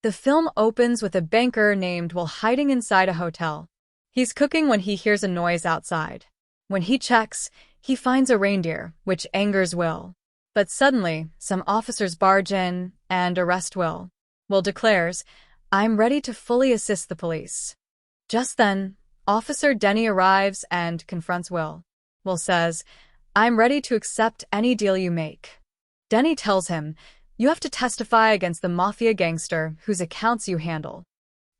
The film opens with a banker named Will hiding inside a hotel. He's cooking when he hears a noise outside. When he checks, he finds a reindeer, which angers Will. But suddenly, some officers barge in and arrest Will. Will declares, "I'm ready to fully assist the police." Just then, Officer Denny arrives and confronts Will. Will says, "I'm ready to accept any deal you make." Denny tells him, "You have to testify against the mafia gangster whose accounts you handle."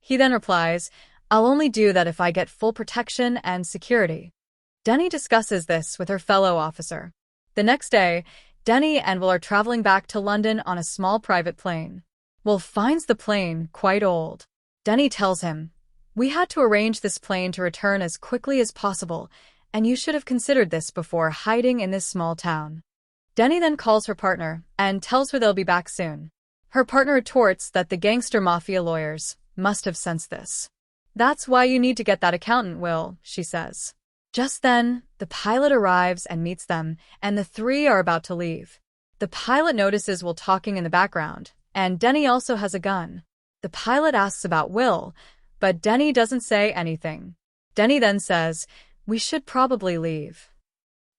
He then replies, "I'll only do that if I get full protection and security." Denny discusses this with her fellow officer. The next day, Denny and Will are traveling back to London on a small private plane. Will finds the plane quite old. Denny tells him, "We had to arrange this plane to return as quickly as possible, and you should have considered this before hiding in this small town." Denny then calls her partner and tells her they'll be back soon. Her partner retorts that the gangster mafia lawyers must have sensed this. "That's why you need to get that accountant, Will," she says. Just then, the pilot arrives and meets them, and the three are about to leave. The pilot notices Will talking in the background, and Denny also has a gun. The pilot asks about Will, but Denny doesn't say anything. Denny then says, "We should probably leave."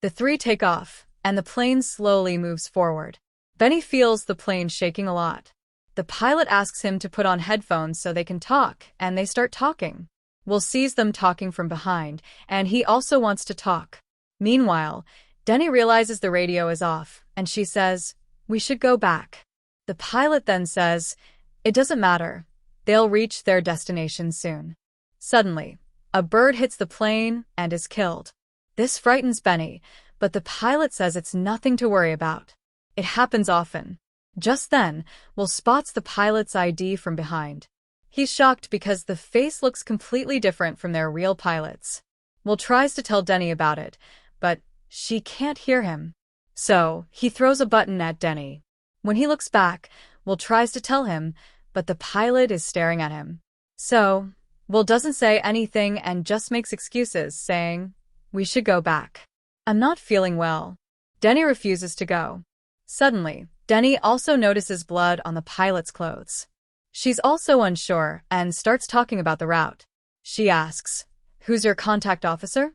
The three take off, and the plane slowly moves forward. Benny feels the plane shaking a lot. The pilot asks him to put on headphones so they can talk, and they start talking. Will sees them talking from behind, and he also wants to talk. Meanwhile, Denny realizes the radio is off, and she says, "We should go back." The pilot then says, "It doesn't matter. They'll reach their destination soon." Suddenly, a bird hits the plane and is killed. This frightens Benny, but the pilot says it's nothing to worry about. It happens often. Just then, Will spots the pilot's ID from behind. He's shocked because the face looks completely different from their real pilots. Will tries to tell Denny about it, but she can't hear him. So, he throws a button at Denny. When he looks back, Will tries to tell him, but the pilot is staring at him. So, Will doesn't say anything and just makes excuses, saying, "We should go back. I'm not feeling well." Denny refuses to go. Suddenly, Denny also notices blood on the pilot's clothes. She's also unsure and starts talking about the route. She asks, "Who's your contact officer?"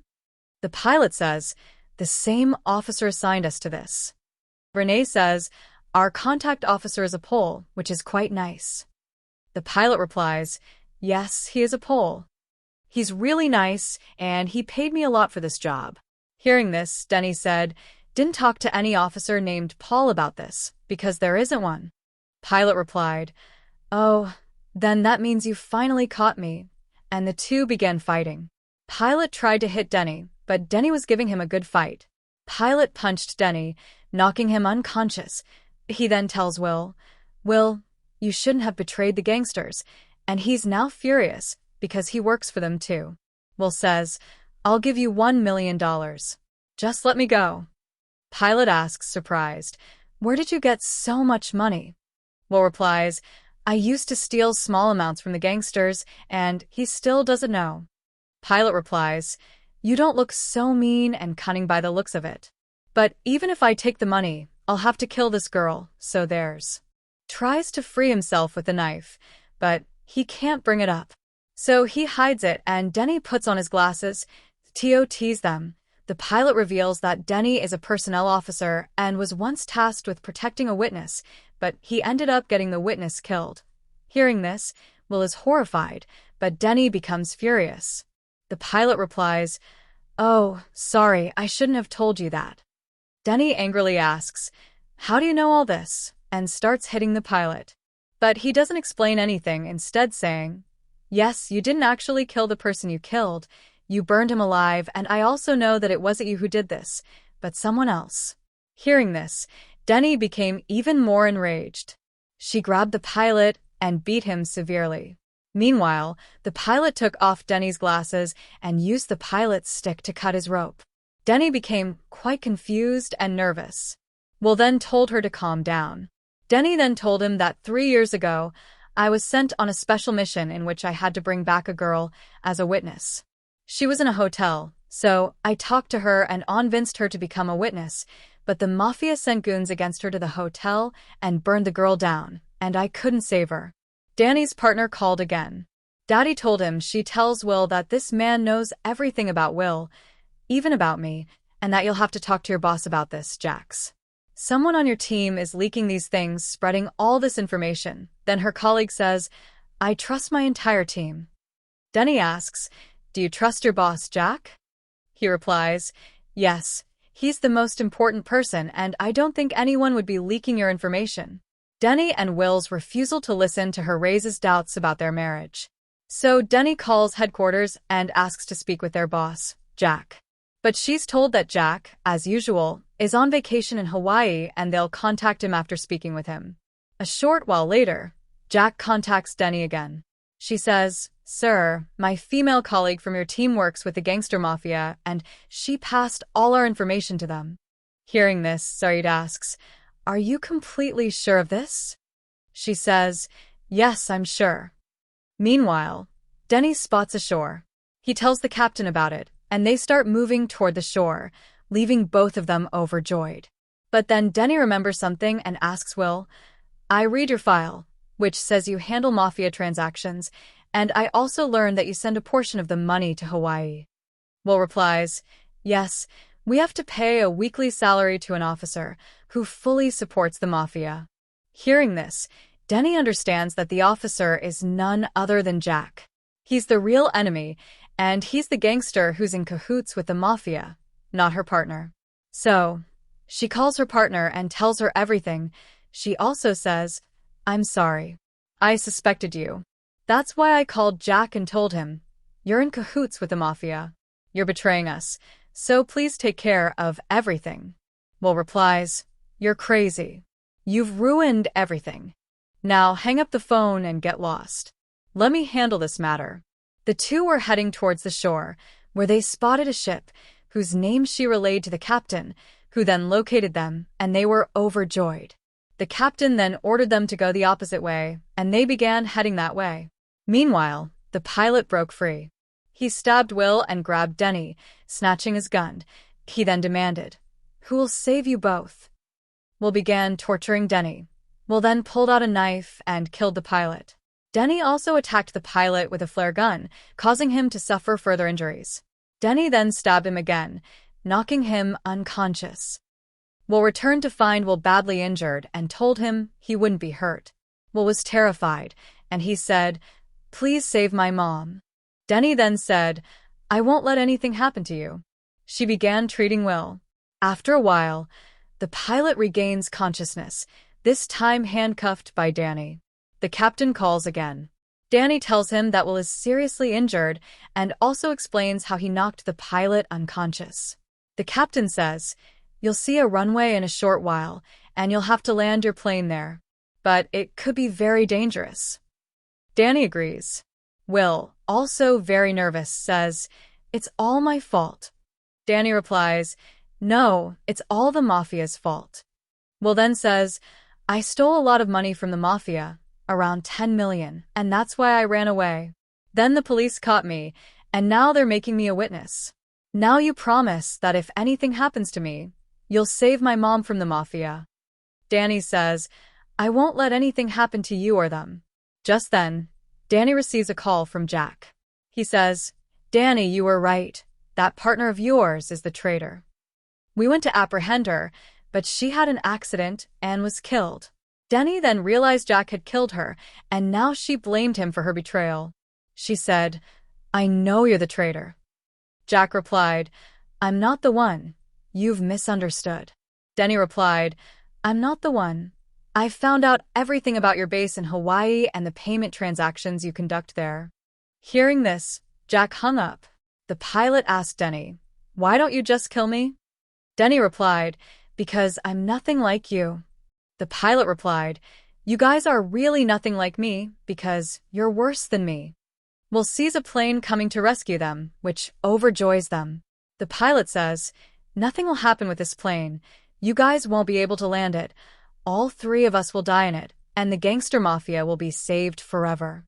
The pilot says, "The same officer assigned us to this." Renee says, "Our contact officer is a Pole, which is quite nice." The pilot replies, "Yes, he is a Pole. He's really nice, and he paid me a lot for this job." Hearing this, Denny said, "Didn't talk to any officer named Paul about this, because there isn't one." Pilot replied, "Oh, then that means you finally caught me," and the two began fighting. Pilot tried to hit Denny, but Denny was giving him a good fight. Pilot punched Denny, knocking him unconscious. He then tells Will, "Will, you shouldn't have betrayed the gangsters," and he's now furious because he works for them too. Will says, "I'll give you $1 million. Just let me go." Pilot asks, surprised, "Where did you get so much money?" Will replies, "I used to steal small amounts from the gangsters, and he still doesn't know." Pilot replies, "You don't look so mean and cunning by the looks of it. But even if I take the money, I'll have to kill this girl, so there's." Tries to free himself with the knife, but he can't bring it up. So he hides it and Denny puts on his glasses. TOTs them. The pilot reveals that Denny is a personnel officer and was once tasked with protecting a witness, but he ended up getting the witness killed. Hearing this, Will is horrified, but Denny becomes furious. The pilot replies, "Oh, sorry, I shouldn't have told you that." Denny angrily asks, "How do you know all this?" and starts hitting the pilot. But he doesn't explain anything, instead saying, "Yes, you didn't actually kill the person you killed. You burned him alive, and I also know that it wasn't you who did this, but someone else." Hearing this, Denny became even more enraged. She grabbed the pilot and beat him severely. Meanwhile, the pilot took off Denny's glasses and used the pilot's stick to cut his rope. Denny became quite confused and nervous. Will then told her to calm down. Denny then told him that 3 years ago, "I was sent on a special mission in which I had to bring back a girl as a witness. She was in a hotel, so I talked to her and convinced her to become a witness, but the mafia sent goons against her to the hotel and burned the girl down, and I couldn't save her. Danny's partner called again. Daddy told him she tells Will that this man knows everything about Will, even about me, and that you'll have to talk to your boss about this, Jax. Someone on your team is leaking these things, spreading all this information. Then her colleague says, I trust my entire team. Denny asks, do you trust your boss, Jack? He replies, yes, he's the most important person and I don't think anyone would be leaking your information. Denny and Will's refusal to listen to her raises doubts about their marriage. So Denny calls headquarters and asks to speak with their boss, Jack. But she's told that Jack, as usual, is on vacation in Hawaii and they'll contact him after speaking with him. A short while later, Jack contacts Denny again. She says, Sir, my female colleague from your team works with the gangster mafia and she passed all our information to them. Hearing this, Saeed asks, Are you completely sure of this? She says, Yes, I'm sure. Meanwhile, Denny spots a shore. He tells the captain about it, and they start moving toward the shore, leaving both of them overjoyed. But then Denny remembers something and asks Will, I read your file, which says you handle mafia transactions, and I also learned that you send a portion of the money to Hawaii. Will replies, Yes, we have to pay a weekly salary to an officer who fully supports the mafia. Hearing this, Denny understands that the officer is none other than Jack. He's the real enemy, and he's the gangster who's in cahoots with the mafia, not her partner. So, she calls her partner and tells her everything. She also says, I'm sorry. I suspected you. That's why I called Jack and told him, You're in cahoots with the mafia. You're betraying us, so please take care of everything. Will replies, You're crazy. You've ruined everything. Now hang up the phone and get lost. Let me handle this matter. The two were heading towards the shore, where they spotted a ship, whose name she relayed to the captain, who then located them, and they were overjoyed. The captain then ordered them to go the opposite way, and they began heading that way. Meanwhile, the pilot broke free. He stabbed Will and grabbed Denny, snatching his gun. He then demanded, Who will save you both? Will began torturing Denny. Will then pulled out a knife and killed the pilot. Denny also attacked the pilot with a flare gun, causing him to suffer further injuries. Denny then stabbed him again, knocking him unconscious. Will returned to find Will badly injured and told him he wouldn't be hurt. Will was terrified, and he said, Please save my mom. Denny then said, I won't let anything happen to you. She began treating Will. After a while, the pilot regains consciousness, this time handcuffed by Danny. The captain calls again. Danny tells him that Will is seriously injured and also explains how he knocked the pilot unconscious. The captain says, You'll see a runway in a short while, and you'll have to land your plane there. But it could be very dangerous. Danny agrees. Will, also very nervous, says, It's all my fault. Danny replies, No, it's all the mafia's fault. Will then says, I stole a lot of money from the mafia, around 10 million, and that's why I ran away. Then the police caught me, and now they're making me a witness. Now you promise that if anything happens to me, you'll save my mom from the mafia. Danny says, I won't let anything happen to you or them. Just then, Danny receives a call from Jack. He says, Danny, you were right. That partner of yours is the traitor. We went to apprehend her, but she had an accident and was killed. Denny then realized Jack had killed her, and now she blamed him for her betrayal. She said, I know you're the traitor. Jack replied, I'm not the one. You've misunderstood. Denny replied, I'm not the one. I've found out everything about your base in Hawaii and the payment transactions you conduct there. Hearing this, Jack hung up. The pilot asked Denny, Why don't you just kill me? Denny replied, Because I'm nothing like you. The pilot replied, You guys are really nothing like me because you're worse than me. Will sees a plane coming to rescue them, which overjoys them. The pilot says, Nothing will happen with this plane. You guys won't be able to land it. All three of us will die in it, and the gangster mafia will be saved forever.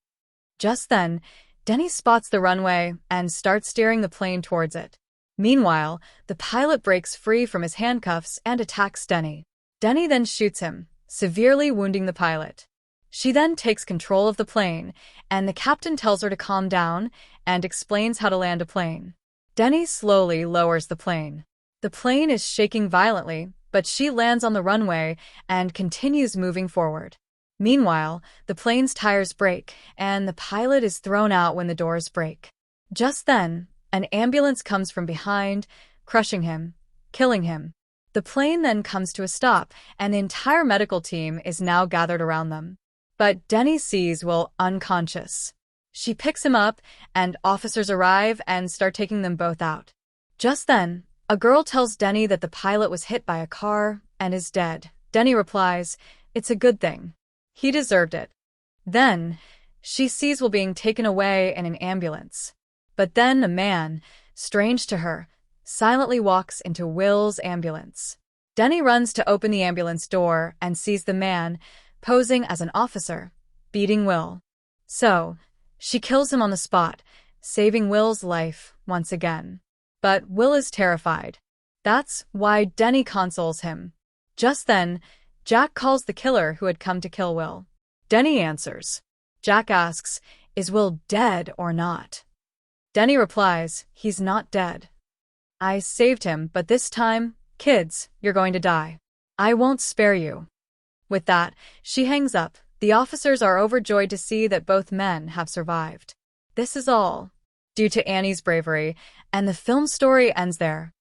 Just then, Denny spots the runway and starts steering the plane towards it. Meanwhile, the pilot breaks free from his handcuffs and attacks Denny. Denny then shoots him, severely wounding the pilot. She then takes control of the plane, and the captain tells her to calm down and explains how to land a plane. Denny slowly lowers the plane. The plane is shaking violently, but she lands on the runway and continues moving forward. Meanwhile, the plane's tires break, and the pilot is thrown out when the doors break. Just then, an ambulance comes from behind, crushing him, killing him. The plane then comes to a stop, and the entire medical team is now gathered around them. But Denny sees Will unconscious. She picks him up, and officers arrive and start taking them both out. Just then, a girl tells Denny that the pilot was hit by a car and is dead. Denny replies, "It's a good thing. He deserved it." Then, she sees Will being taken away in an ambulance. But then a man, strange to her, silently walks into Will's ambulance. Denny runs to open the ambulance door and sees the man, posing as an officer, beating Will. So, she kills him on the spot, saving Will's life once again. But Will is terrified. That's why Denny consoles him. Just then, Jack calls the killer who had come to kill Will. Denny answers. Jack asks, "Is Will dead or not?" Denny replies, "He's not dead. I saved him, but this time, kids, you're going to die. I won't spare you." With that, she hangs up. The officers are overjoyed to see that both men have survived. This is all due to Annie's bravery, and the film story ends there.